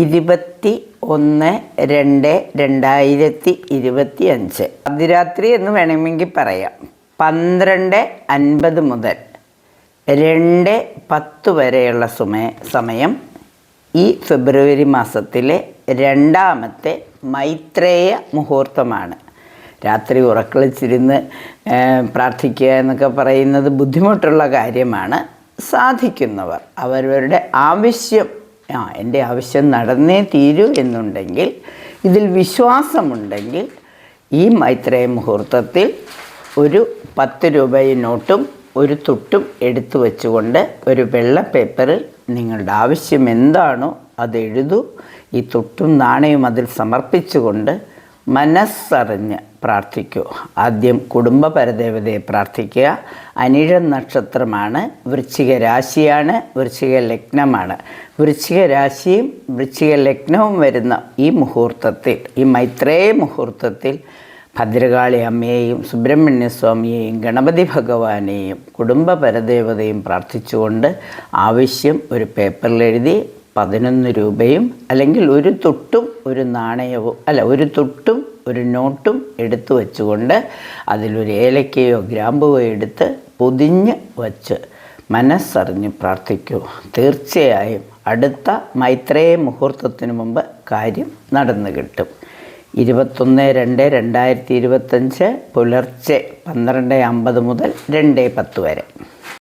21/2/2025 അതിരാത്രി എന്ന് വേണമെങ്കിൽ പറയാം. 12:50 മുതൽ 2:10 വരെയുള്ള സമയം ഈ ഫെബ്രുവരി മാസത്തിലെ രണ്ടാമത്തെ മൈത്രേയ മുഹൂർത്തമാണ്. രാത്രി ഉറക്കളിച്ചിരുന്ന് പ്രാർത്ഥിക്കുക എന്നൊക്കെ പറയുന്നത് ബുദ്ധിമുട്ടുള്ള കാര്യമാണ്. സാധിക്കുന്നവർ അവരവരുടെ ആവശ്യം എൻ്റെ ആവശ്യം നടന്നേ തീരൂ എന്നുണ്ടെങ്കിൽ, ഇതിൽ വിശ്വാസമുണ്ടെങ്കിൽ, ഈ മൈത്രേയ മുഹൂർത്തത്തിൽ ഒരു 10 രൂപയും നോട്ടും ഒരു തുട്ടും എടുത്തു വച്ചുകൊണ്ട് ഒരു വെള്ള പേപ്പറിൽ നിങ്ങളുടെ ആവശ്യം എന്താണോ അതെഴുതൂ. ഈ തുട്ടും നാണയവും അതിൽ സമർപ്പിച്ചുകൊണ്ട് മനസ്സറിഞ്ഞ് പ്രാർത്ഥിക്കൂ. ആദ്യം കുടുംബ പരദേവതയെ പ്രാർത്ഥിക്കുക. അനിഴം നക്ഷത്രമാണ്, വൃശ്ചിക രാശിയാണ്, വൃശ്ചിക ലഗ്നമാണ്. വൃശ്ചിക രാശിയും വൃശ്ചിക ലഗ്നവും വരുന്ന ഈ മുഹൂർത്തത്തിൽ, ഈ മൈത്രേയ മുഹൂർത്തത്തിൽ ഭദ്രകാളി അമ്മയെയും സുബ്രഹ്മണ്യസ്വാമിയെയും ഗണപതി ഭഗവാനെയും കുടുംബ പരദേവതയും പ്രാർത്ഥിച്ചുകൊണ്ട് ആവശ്യം ഒരു പേപ്പറിൽ എഴുതി 11 രൂപയും അല്ലെങ്കിൽ ഒരു തുട്ടും ഒരു നാണയവും ഒരു തുട്ടും ഒരു നോട്ടും എടുത്തു വച്ചുകൊണ്ട് അതിലൊരു ഏലക്കയോ ഗ്രാമ്പുവോ എടുത്ത് പൊതിഞ്ഞ് വച്ച് മനസ്സറിഞ്ഞ് പ്രാർത്ഥിക്കൂ. തീർച്ചയായും അടുത്ത മൈത്രേയ മുഹൂർത്തത്തിന് മുമ്പ് കാര്യം നടന്നു കിട്ടും. 21/2/2025 പുലർച്ചെ 12:50 മുതൽ 2:10 വരെ.